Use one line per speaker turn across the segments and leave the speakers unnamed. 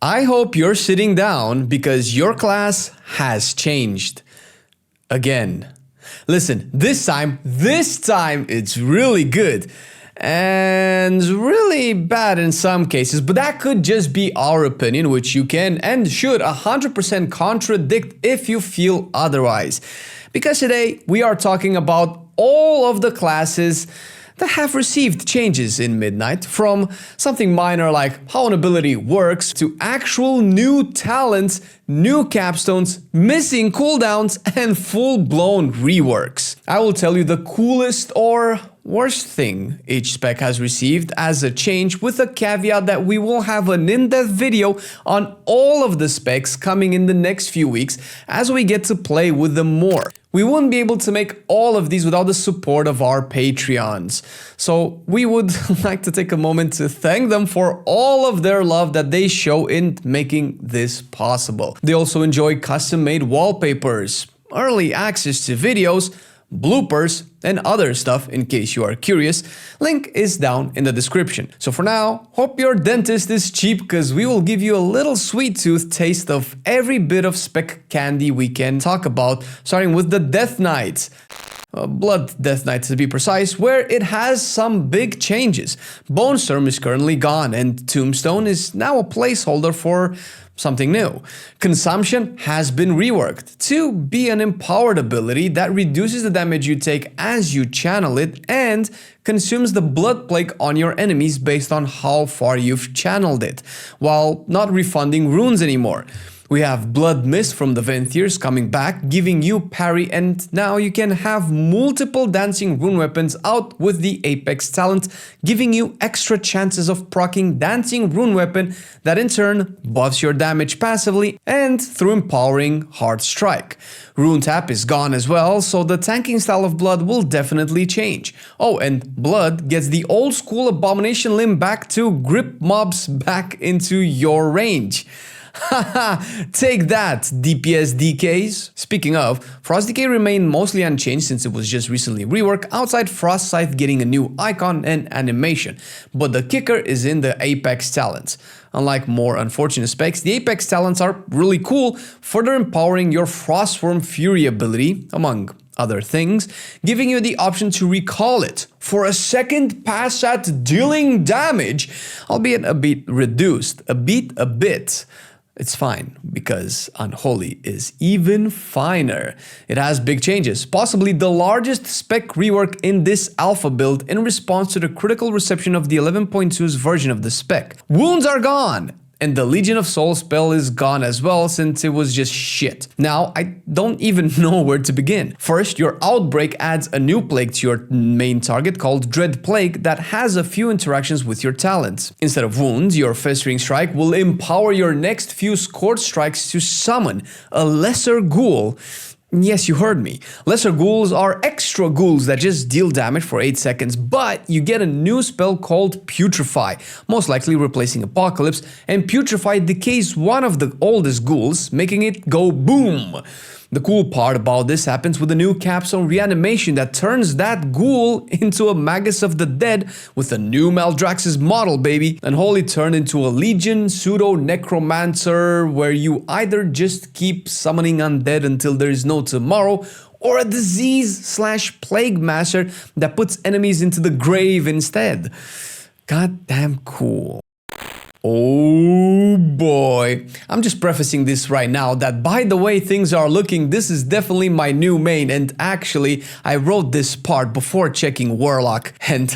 I hope you're sitting down because your class has changed. Again. Listen, this time, it's really good. And really bad in some cases, but that could just be our opinion, which you can and should 100% contradict if you feel otherwise. Because today we are talking about all of the classes that have received changes in Midnight, from something minor like how an ability works to actual new talents, new capstones, missing cooldowns, and full-blown reworks. I will tell you the coolest or worst thing each spec has received as a change, with a caveat that we will have an in-depth video on all of the specs coming in the next few weeks as we get to play with them more. We wouldn't be able to make all of these without the support of our Patreons. So we would like to take a moment to thank them for all of their love that they show in making this possible. They also enjoy custom-made wallpapers, early access to videos, bloopers, and other stuff in case you are curious. Link is down in the description. So for now, hope your dentist is cheap, because we will give you a little sweet tooth taste of every bit of spec candy we can talk about, starting with the Death Knight. Blood Death Knight to be precise, where it has some big changes. Bone Storm is currently gone, and Tombstone is now a placeholder for something new. Consumption has been reworked to be an empowered ability that reduces the damage you take as you channel it and consumes the blood plague on your enemies based on how far you've channeled it, while not refunding runes anymore. We have Blood Mist from the Venthirs coming back, giving you parry, and now you can have multiple dancing rune weapons out with the Apex talent, giving you extra chances of proccing dancing rune weapon that in turn buffs your damage passively and through empowering Hard Strike. Rune Tap is gone as well, so the tanking style of Blood will definitely change. Oh, and Blood gets the old school Abomination limb back to grip mobs back into your range. Haha, take that, DPS DKs. Speaking of, Frost Decay remained mostly unchanged since it was just recently reworked, outside Frost Scythe getting a new icon and animation. But the kicker is in the Apex talents. Unlike more unfortunate specs, the Apex talents are really cool, further empowering your Frostworm Fury ability, among other things, giving you the option to recall it for a second pass at dealing damage, albeit a bit reduced, a bit. It's fine, because Unholy is even finer. It has big changes, possibly the largest spec rework in this alpha build in response to the critical reception of the 11.2's version of the spec. Wounds are gone! And the Legion of Soul spell is gone as well, since it was just shit. Now, I don't even know where to begin. First, your Outbreak adds a new plague to your main target called Dread Plague that has a few interactions with your talents. Instead of wounds, your Festering Strike will empower your next few scored strikes to summon a lesser ghoul. Yes, you heard me. Lesser ghouls are extra ghouls that just deal damage for 8 seconds, but you get a new spell called Putrefy, most likely replacing Apocalypse, and Putrefy decays one of the oldest ghouls, making it go boom. The cool part about this happens with a new capstone reanimation that turns that ghoul into a Magus of the Dead with a new Maldraxxus model, baby. Unholy turned into a Legion pseudo-necromancer where you either just keep summoning undead until there is no tomorrow, or a disease/plague master that puts enemies into the grave instead. Goddamn cool. Oh boy, I'm just prefacing this right now that by the way things are looking, this is definitely my new main, and actually I wrote this part before checking Warlock, and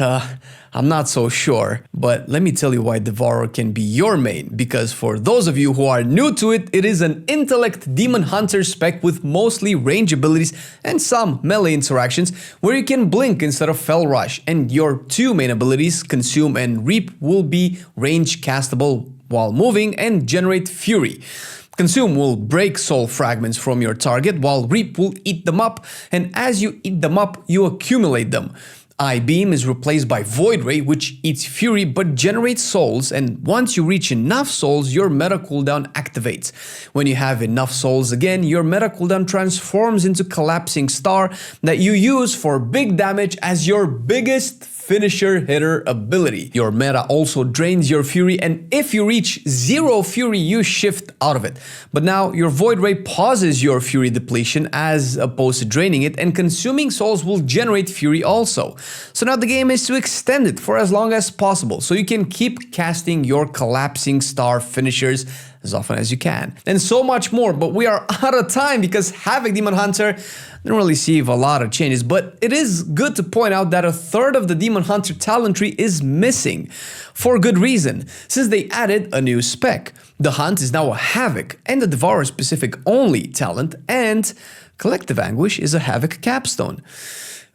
I'm not so sure, but let me tell you why Devourer can be your main, because for those of you who are new to it, it is an intellect demon hunter spec with mostly range abilities and some melee interactions where you can blink instead of Fell Rush, and your two main abilities, Consume and Reap, will be range castable while moving and generate Fury. Consume will break soul fragments from your target, while Reap will eat them up, and as you eat them up, you accumulate them. Eye Beam is replaced by Void Ray, which eats Fury but generates souls, and once you reach enough souls, your meta cooldown activates. When you have enough souls again, your meta cooldown transforms into Collapsing Star that you use for big damage as your biggest finisher hitter ability. Your meta also drains your Fury, and if you reach 0 Fury, you shift out of it. But now your Void Ray pauses your Fury depletion as opposed to draining it, and consuming souls will generate Fury also. So now the game is to extend it for as long as possible, so you can keep casting your Collapsing Star finishers as often as you can. And so much more, but we are out of time because Havoc Demon Hunter didn't really see a lot of changes, but it is good to point out that a third of the Demon Hunter talent tree is missing. For good reason, since they added a new spec. The Hunt is now a Havoc and a Devourer specific only talent, and Collective Anguish is a Havoc capstone.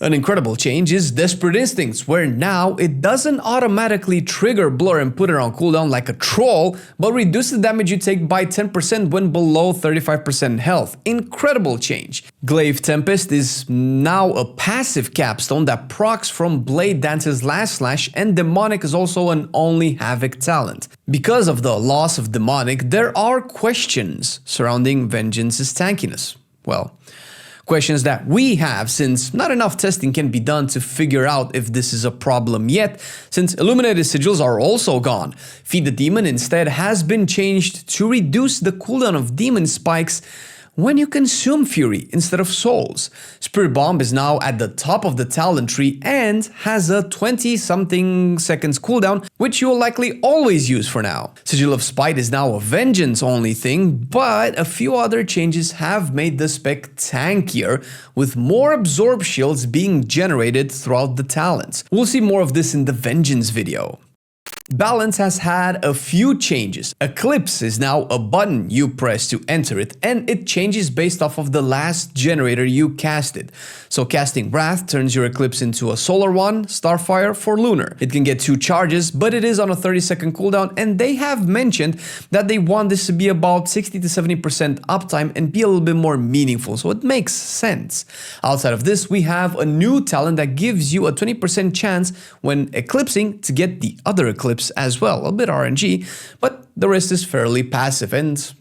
An incredible change is Desperate Instincts, where now it doesn't automatically trigger Blur and put it on cooldown like a troll, but reduces the damage you take by 10% when below 35% health. Incredible change. Glaive Tempest is now a passive capstone that procs from Blade Dance's last slash, and Demonic is also an only Havoc talent. Because of the loss of Demonic, there are questions surrounding Vengeance's tankiness. Well, questions that we have, since not enough testing can be done to figure out if this is a problem yet, since Illuminated Sigils are also gone. Feed the Demon instead has been changed to reduce the cooldown of demon spikes when you consume Fury instead of souls. Spirit Bomb is now at the top of the talent tree and has a 20-something seconds cooldown, which you will likely always use for now. Sigil of Spite is now a Vengeance only thing, but a few other changes have made the spec tankier, with more absorb shields being generated throughout the talents. We'll see more of this in the Vengeance video. Balance has had a few changes. Eclipse is now a button you press to enter it, and it changes based off of the last generator you casted. So casting Wrath turns your Eclipse into a Solar one, Starfire for Lunar. It can get 2 charges, but it is on a 30-second cooldown, and they have mentioned that they want this to be about 60 to 70% uptime and be a little bit more meaningful, so it makes sense. Outside of this, we have a new talent that gives you a 20% chance when eclipsing to get the other Eclipse as well. A bit RNG, but the rest is fairly passive and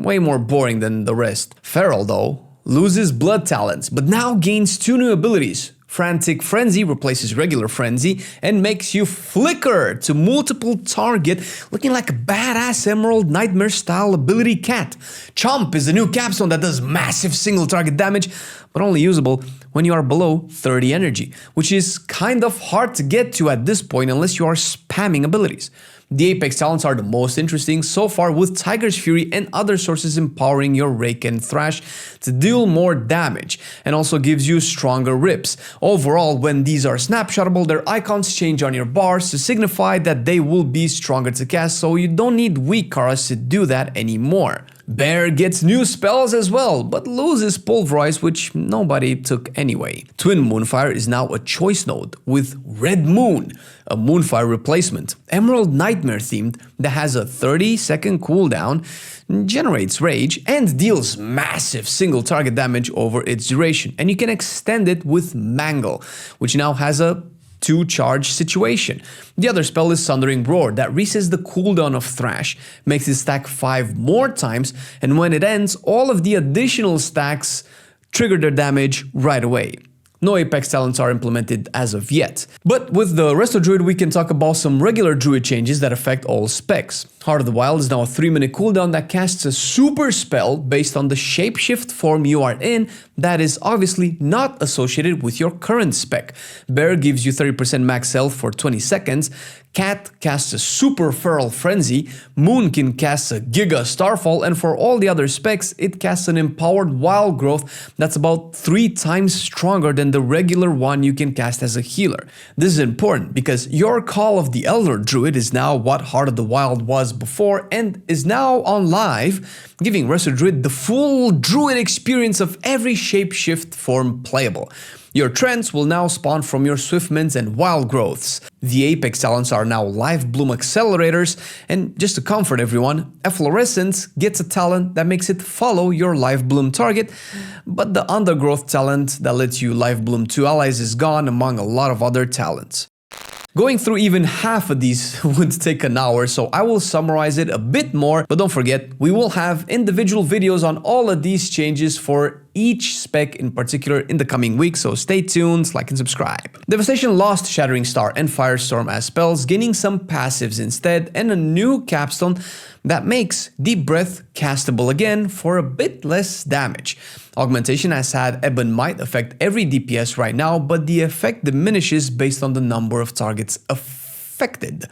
way more boring than the rest. Feral, though, loses blood talents, but now gains 2 new abilities. Frantic Frenzy replaces regular Frenzy and makes you flicker to multiple target, looking like a badass Emerald Nightmare style ability cat. Chomp is a new capstone that does massive single target damage, but only usable when you are below 30 energy, which is kind of hard to get to at this point unless you are spamming abilities. The Apex talents are the most interesting so far, with Tiger's Fury and other sources empowering your Rake and Thrash to deal more damage, and also gives you stronger rips. Overall, when these are snapshotable, their icons change on your bars to signify that they will be stronger to cast, so you don't need weak cards to do that anymore. Bear gets new spells as well, but loses Pulverize, which nobody took anyway. Twin Moonfire is now a choice node with Red Moon, a Moonfire replacement, Emerald Nightmare themed, that has a 30-second cooldown, generates rage, and deals massive single target damage over its duration. And you can extend it with Mangle, which now has a 2-charge situation. The other spell is Sundering Roar that resets the cooldown of Thrash, makes it stack 5 more times, and when it ends, all of the additional stacks trigger their damage right away. No Apex talents are implemented as of yet. But with the Resto Druid, we can talk about some regular Druid changes that affect all specs. Heart of the Wild is now a 3-minute cooldown that casts a super spell based on the shapeshift form you are in that is obviously not associated with your current spec. Bear gives you 30% max health for 20 seconds. Cat casts a super feral frenzy, Moon can cast a giga starfall, and for all the other specs, it casts an empowered wild growth that's about 3 times stronger than the regular one you can cast as a healer. This is important because your Call of the Elder Druid is now what Heart of the Wild was before and is now on live, giving Resto Druid the full Druid experience of every shapeshift form playable. Your trends will now spawn from your Swiftmints and Wild Growths. The Apex talents are now Life Bloom accelerators, and just to comfort everyone, Efflorescence gets a talent that makes it follow your Life Bloom target, but the Undergrowth talent that lets you Life Bloom 2 allies is gone among a lot of other talents. Going through even half of these would take an hour, so I will summarize it a bit more, but don't forget, we will have individual videos on all of these changes for each spec in particular in the coming weeks, so stay tuned, like and subscribe. Devastation lost Shattering Star and Firestorm as spells, gaining some passives instead, and a new capstone that makes Deep Breath castable again for a bit less damage. Augmentation has had Ebb and Might affect every DPS right now, but the effect diminishes based on the number of targets affected.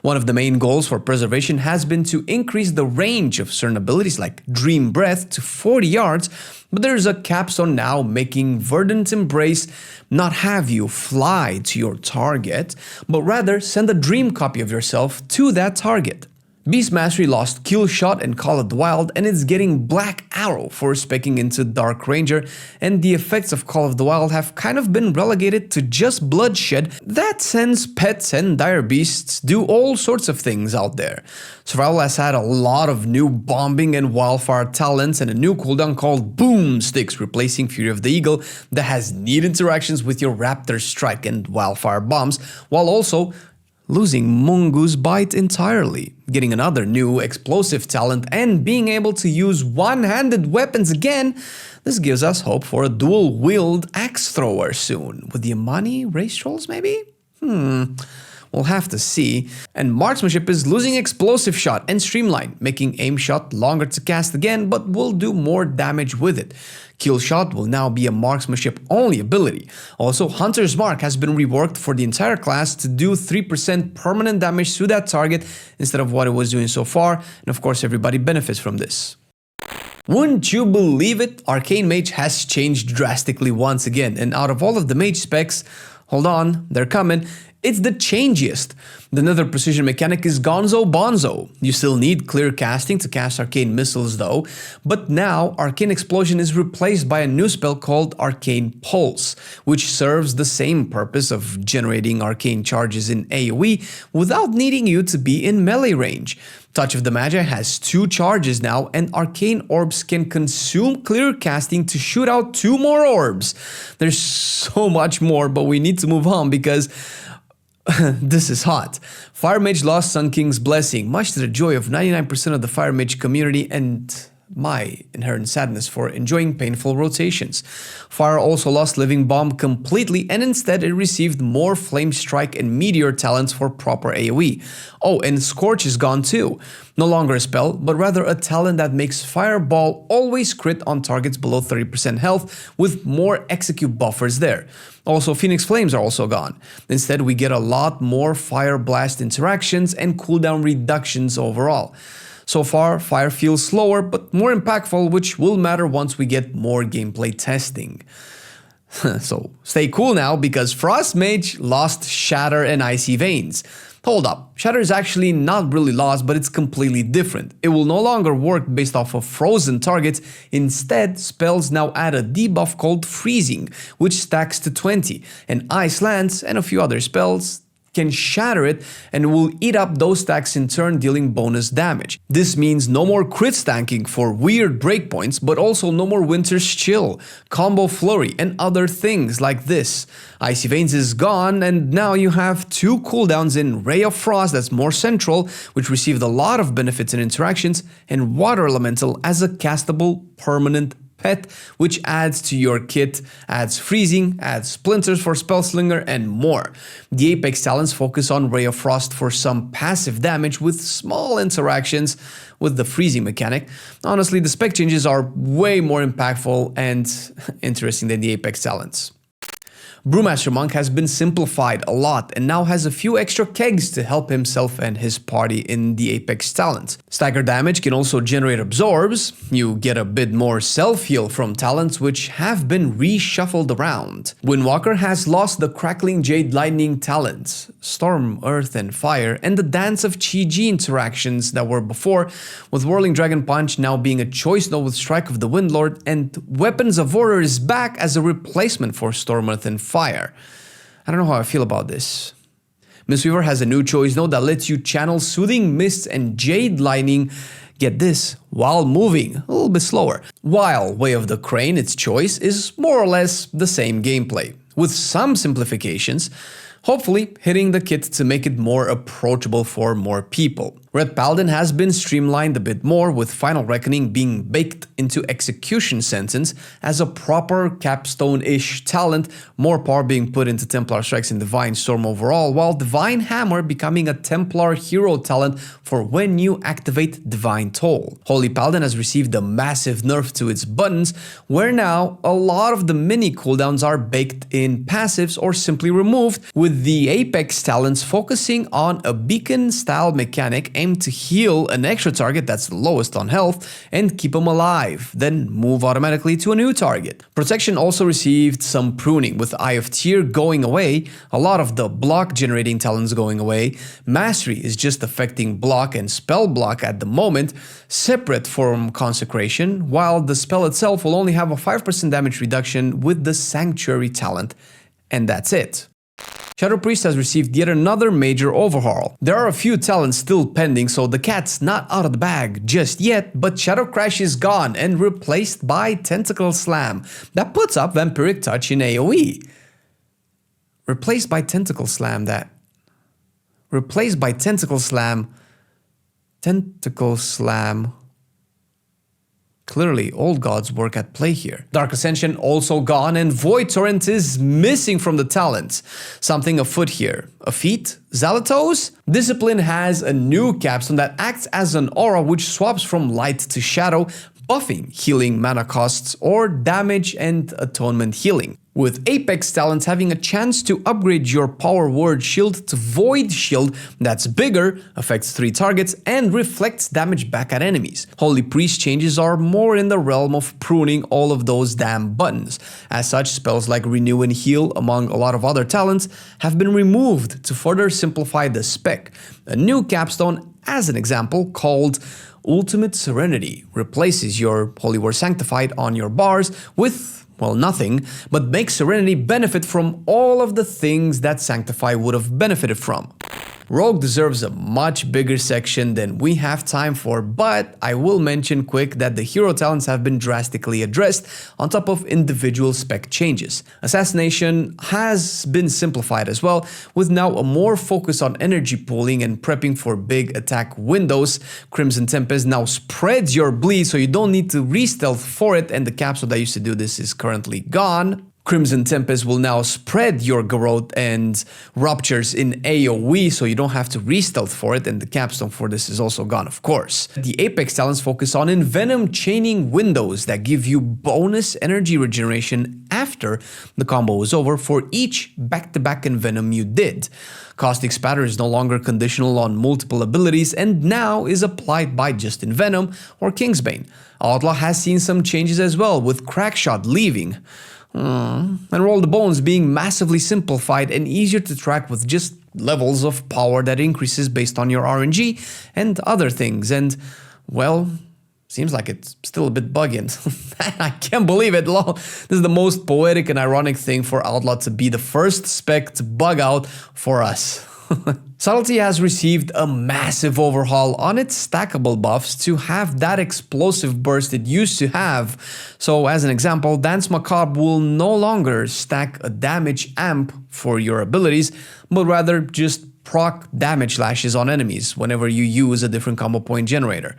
One of the main goals for preservation has been to increase the range of certain abilities like Dream Breath to 40 yards, but there's a capstone now making Verdant Embrace not have you fly to your target, but rather send a dream copy of yourself to that target. Beast Mastery lost Kill Shot and Call of the Wild, and it's getting Black Arrow for speccing into Dark Ranger, and the effects of Call of the Wild have kind of been relegated to just bloodshed that sends pets and dire beasts do all sorts of things out there. Survival has had a lot of new bombing and wildfire talents and a new cooldown called Boomsticks, replacing Fury of the Eagle that has neat interactions with your Raptor Strike and Wildfire Bombs, while also losing Mongoose Bite entirely, getting another new explosive talent, and being able to use one-handed weapons again. This gives us hope for a dual-wield axe thrower soon. With the Amani race trolls maybe? We'll have to see. And Marksmanship is losing Explosive Shot and Streamline, making Aim Shot longer to cast again, but will do more damage with it. Kill Shot will now be a marksmanship only ability. Also, Hunter's Mark has been reworked for the entire class to do 3% permanent damage to that target instead of what it was doing so far, and of course everybody benefits from this. Wouldn't you believe it? Arcane Mage has changed drastically once again, and out of all of the Mage specs, hold on, they're coming, it's the changiest. The Nether Precision mechanic is gonzo bonzo. You still need clear casting to cast Arcane Missiles though, but now Arcane Explosion is replaced by a new spell called Arcane Pulse, which serves the same purpose of generating arcane charges in AoE without needing you to be in melee range. Touch of the Magi has 2 charges now, and Arcane Orbs can consume clear casting to shoot out 2 more orbs. There's so much more, but we need to move on because this is hot. Fire Mage lost Sun King's Blessing, much to the joy of 99% of the Fire Mage community and my inherent sadness for enjoying painful rotations. Fire also lost Living Bomb completely, and instead it received more Flame Strike and Meteor talents for proper AoE. Oh, and Scorch is gone too. No longer a spell, but rather a talent that makes Fireball always crit on targets below 30% health, with more execute buffers there. Also, Phoenix Flames are also gone. Instead, we get a lot more Fire Blast interactions and cooldown reductions overall. So far, Fire feels slower but more impactful, which will matter once we get more gameplay testing. So stay cool now, because Frost Mage lost Shatter and Icy Veins. Hold up, Shatter is actually not really lost, but it's completely different. It will no longer work based off of frozen targets. Instead, spells now add a debuff called Freezing, which stacks to 20, and Ice Lance and a few other spells can shatter it and will eat up those stacks, in turn dealing bonus damage. This means no more crit stanking for weird breakpoints, but also no more Winter's Chill, Combo Flurry, and other things like this. Icy Veins is gone, and now you have 2 cooldowns in Ray of Frost that's more central, which received a lot of benefits and interactions, and Water Elemental as a castable permanent pet, which adds to your kit, adds freezing, adds splinters for Spellslinger, and more. The Apex talents focus on Ray of Frost for some passive damage with small interactions with the freezing mechanic. Honestly, the spec changes are way more impactful and interesting than the Apex talents. Brewmaster Monk has been simplified a lot and now has a few extra kegs to help himself and his party in the Apex talent. Stagger damage can also generate absorbs. You get a bit more self-heal from talents which have been reshuffled around. Windwalker has lost the Crackling Jade Lightning talents, Storm, Earth and Fire, and the Dance of Chi-Ji interactions that were before, with Whirling Dragon Punch now being a choice node with Strike of the Windlord, and Weapons of Order is back as a replacement for Storm, Earth and Fire. I don't know how I feel about this. Mistweaver has a new choice node that lets you channel Soothing Mists and Jade Lightning, get this, while moving, a little bit slower. While Way of the Crane, its choice, is more or less the same gameplay, with some simplifications, hopefully hitting the kit to make it more approachable for more people. Red Paladin has been streamlined a bit more, with Final Reckoning being baked into Execution Sentence as a proper capstone-ish talent, more power being put into Templar Strikes and Divine Storm overall, while Divine Hammer becoming a Templar hero talent for when you activate Divine Toll. Holy Paladin has received a massive nerf to its buttons, where now a lot of the mini cooldowns are baked in passives or simply removed, with the Apex talents focusing on a beacon-style mechanic aimed to heal an extra target that's the lowest on health and keep them alive, then move automatically to a new target. Protection also received some pruning, with Eye of Tyr going away, a lot of the block generating talents going away. Mastery is just affecting block and spell block at the moment, separate from Consecration, while the spell itself will only have a 5% damage reduction with the Sanctuary talent, and that's it. Shadow Priest has received yet another major overhaul. There are a few talents still pending, so the cat's not out of the bag just yet, but Shadow Crash is gone and replaced by Tentacle Slam. That puts up Vampiric Touch in AoE. Replaced by Tentacle Slam, that. Replaced by Tentacle Slam. Tentacle Slam. Clearly, old gods work at play here. Dark Ascension also gone, and Void Torrent is missing from the talents. Something afoot here. A feat? Zalatos? Discipline has a new capstone that acts as an aura which swaps from light to shadow, buffing healing mana costs or damage and atonement healing, with Apex talents having a chance to upgrade your Power Word Shield to Void Shield that's bigger, affects 3 targets, and reflects damage back at enemies. Holy Priest changes are more in the realm of pruning all of those damn buttons. As such, spells like Renew and Heal, among a lot of other talents, have been removed to further simplify the spec. A new capstone, as an example, called Ultimate Serenity, replaces your Holy War Sanctified on your bars with, well, nothing, but makes Serenity benefit from all of the things that Sanctify would have benefited from. Rogue deserves a much bigger section than we have time for, but I will mention quick that the hero talents have been drastically addressed on top of individual spec changes. Assassination has been simplified as well, with now a more focus on energy pooling and prepping for big attack windows. Crimson Tempest now spreads your bleed so you don't need to re-stealth for it, and the capsule that used to do this is currently gone. Crimson Tempest will now spread your growth and ruptures in AoE, so you don't have to re-stealth for it, and the capstone for this is also gone, of course. The Apex talents focus on Envenom chaining windows that give you bonus energy regeneration after the combo is over for each back-to-back Envenom you did. Caustic Spatter is no longer conditional on multiple abilities and now is applied by just Envenom or Kingsbane. Outlaw has seen some changes as well, with Crackshot leaving. And Roll the Bones being massively simplified and easier to track with just levels of power that increases based on your RNG and other things. And, well, seems like it's still a bit bugging. I can't believe it. This is the most poetic and ironic thing for Outlaw to be the first spec to bug out for us. Subtlety has received a massive overhaul on its stackable buffs to have that explosive burst it used to have. So as an example, Dance Macabre will no longer stack a damage amp for your abilities, but rather just proc damage lashes on enemies whenever you use a different combo point generator.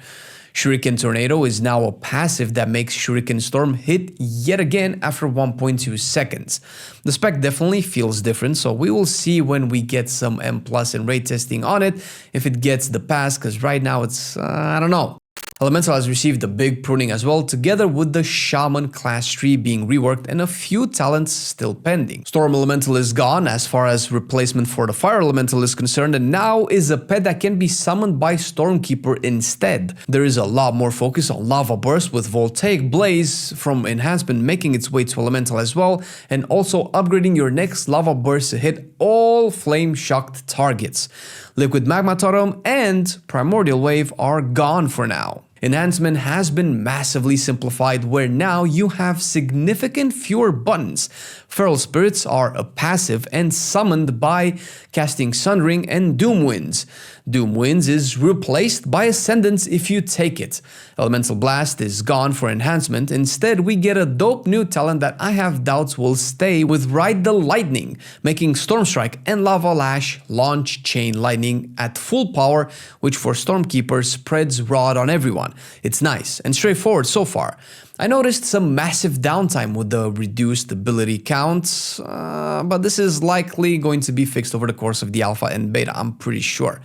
Shuriken Tornado is now a passive that makes Shuriken Storm hit yet again after 1.2 seconds. The spec definitely feels different, so we will see when we get some M+ and raid testing on it if it gets the pass, because right now it's, I don't know. Elemental has received a big pruning as well, together with the Shaman class tree being reworked and a few talents still pending. Storm Elemental is gone as far as replacement for the Fire Elemental is concerned, and now is a pet that can be summoned by Stormkeeper instead. There is a lot more focus on Lava Burst, with Voltaic Blaze from Enhancement making its way to Elemental as well, and also upgrading your next Lava Burst to hit all flame-shocked targets. Liquid Magma Totem and Primordial Wave are gone for now. Enhancement has been massively simplified, where now you have significant fewer buttons. Feral Spirits are a passive and summoned by casting Sundering and Doom Winds. Doom Winds is replaced by Ascendance if you take it. Elemental Blast is gone for Enhancement. Instead, we get a dope new talent that I have doubts will stay with Ride the Lightning, making Storm Strike and Lava Lash launch Chain Lightning at full power, which for Stormkeeper spreads Rod on everyone. It's nice and straightforward so far. I noticed some massive downtime with the reduced ability counts, but this is likely going to be fixed over the course of the alpha and beta, I'm pretty sure.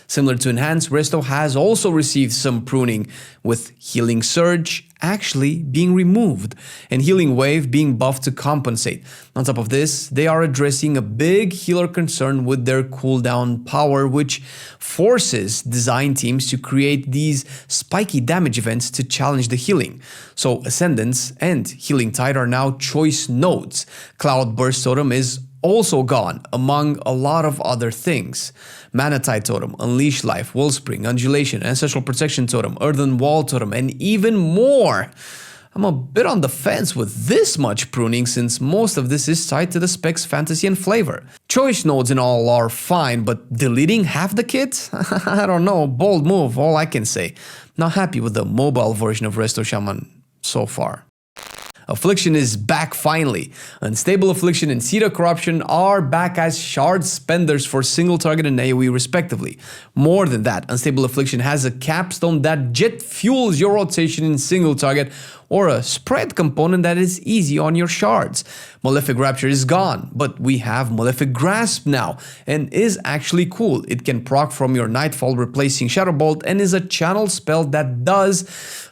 Similar to Enhance, Resto has also received some pruning, with Healing Surge actually being removed and Healing Wave being buffed to compensate. On top of this, they are addressing a big healer concern with their cooldown power, which forces design teams to create these spiky damage events to challenge the healing. So Ascendance and Healing Tide are now choice nodes. Cloud Burst Totem is also gone, among a lot of other things. Mana Tide Totem, Unleash Life, Wellspring, Undulation, Ancestral Protection Totem, Earthen Wall Totem, and even more. I'm a bit on the fence with this much pruning, since most of this is tied to the spec's fantasy and flavor. Choice nodes and all are fine, but deleting half the kit? I don't know, bold move, all I can say. Not happy with the mobile version of Resto Shaman so far. Affliction is back finally. Unstable Affliction and Seed of Corruption are back as shard spenders for single target and AoE respectively. More than that, Unstable Affliction has a capstone that jet fuels your rotation in single target, or a spread component that is easy on your shards. Malefic Rapture is gone, but we have Malefic Grasp now, and is actually cool. It can proc from your Nightfall, replacing Shadow Bolt, and is a channel spell that does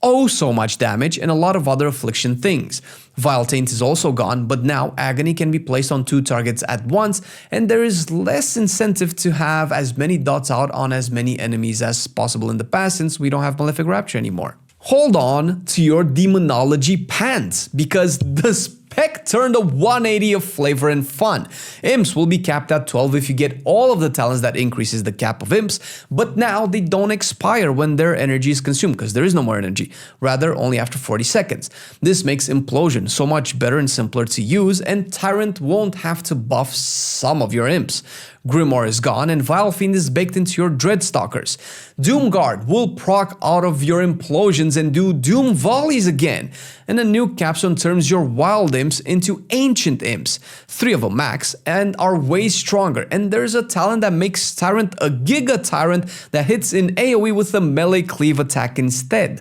oh so much damage and a lot of other affliction things. Vile Taint is also gone, but now Agony can be placed on 2 targets at once, and there is less incentive to have as many dots out on as many enemies as possible in the past, since we don't have Malefic Rapture anymore. Hold on to your Demonology pants, because the spec turned a 180 of flavor and fun. Imps will be capped at 12 if you get all of the talents that increases the cap of imps, but now they don't expire when their energy is consumed, because there is no more energy, rather only after 40 seconds. This makes Implosion so much better and simpler to use, and Tyrant won't have to buff some of your imps. Grimoire is gone, and Vile Fiend is baked into your Dreadstalkers. Doomguard will proc out of your Implosions and do Doom Volleys again. And a new capstone turns your Wild Imps into Ancient Imps. 3 of them max, and are way stronger. And there's a talent that makes Tyrant a Giga Tyrant that hits in AoE with a melee cleave attack instead.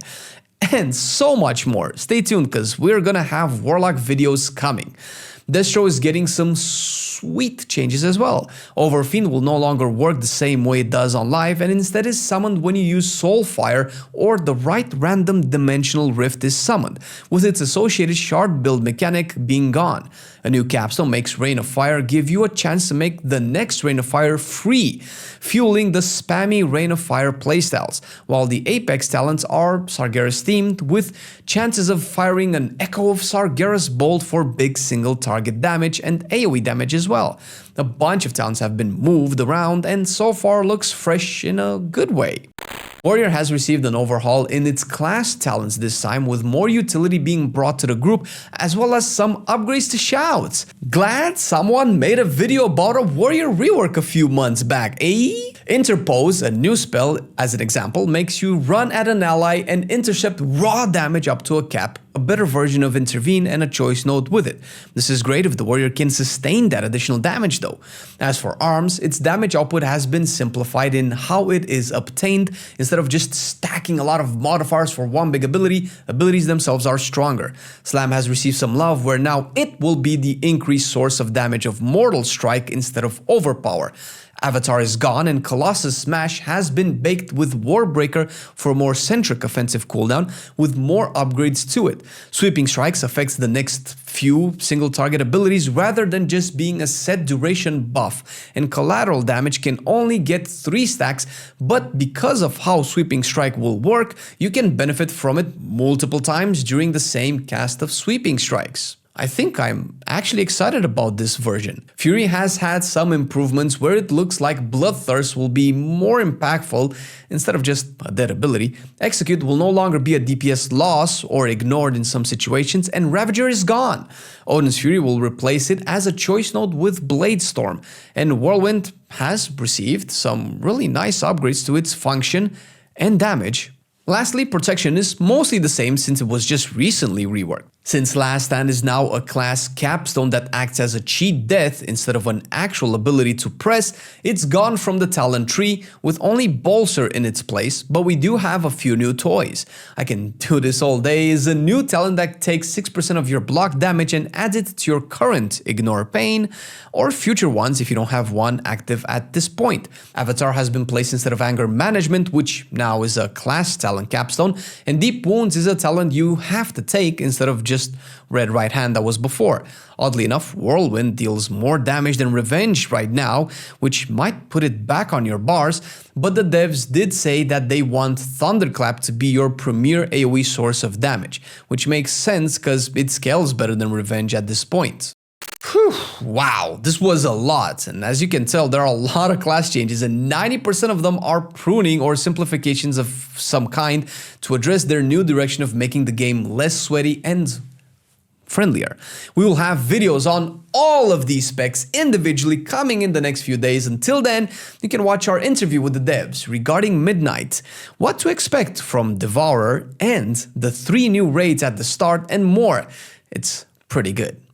And so much more. Stay tuned, because we're gonna have Warlock videos coming. Destro is getting some sweet changes as well. Overfiend will no longer work the same way it does on live, and instead is summoned when you use Soulfire or the right random dimensional rift is summoned, with its associated shard build mechanic being gone. A new capstone makes Rain of Fire give you a chance to make the next Rain of Fire free, fueling the spammy Rain of Fire playstyles, while the Apex talents are Sargeras themed, with chances of firing an Echo of Sargeras bolt for big single target damage and AoE damage as well. A bunch of talents have been moved around and so far looks fresh in a good way. Warrior has received an overhaul in its class talents this time, with more utility being brought to the group, as well as some upgrades to shouts. Glad someone made a video about a Warrior rework a few months back, eh? Interpose, a new spell, as an example, makes you run at an ally and intercept raw damage up to a cap, a better version of Intervene and a choice node with it. This is great if the warrior can sustain that additional damage though. As for arms, its damage output has been simplified in how it is obtained. Instead of just stacking a lot of modifiers for one big ability, abilities themselves are stronger. Slam has received some love, where now it will be the increased source of damage of Mortal Strike instead of Overpower. Avatar is gone and Colossus Smash has been baked with Warbreaker for a more centric offensive cooldown with more upgrades to it. Sweeping Strikes affects the next few single target abilities rather than just being a set duration buff, and collateral damage can only get 3 stacks, but because of how Sweeping Strike will work, you can benefit from it multiple times during the same cast of Sweeping Strikes. I think I'm actually excited about this version. Fury has had some improvements where it looks like Bloodthirst will be more impactful instead of just a dead ability. Execute will no longer be a DPS loss or ignored in some situations, and Ravager is gone. Odin's Fury will replace it as a choice node with Bladestorm, and Whirlwind has received some really nice upgrades to its function and damage. Lastly, protection is mostly the same since it was just recently reworked. Since Last Stand is now a class capstone that acts as a cheat death instead of an actual ability to press, it's gone from the talent tree with only Bolster in its place, but we do have a few new toys. I Can Do This All Day is a new talent that takes 6% of your block damage and adds it to your current Ignore Pain, or future ones if you don't have one active at this point. Avatar has been placed instead of Anger Management, which now is a class talent capstone, and Deep Wounds is a talent you have to take instead of just Red Right Hand that was before. Oddly enough, Whirlwind deals more damage than Revenge right now, which might put it back on your bars, but the devs did say that they want Thunderclap to be your premier AoE source of damage, which makes sense because it scales better than Revenge at this point. Whew, wow, this was a lot, and as you can tell, there are a lot of class changes, and 90% of them are pruning or simplifications of some kind to address their new direction of making the game less sweaty and friendlier. We will have videos on all of these specs individually coming in the next few days. Until then, you can watch our interview with the devs regarding Midnight, what to expect from Devourer, and the 3 new raids at the start, and more. It's pretty good.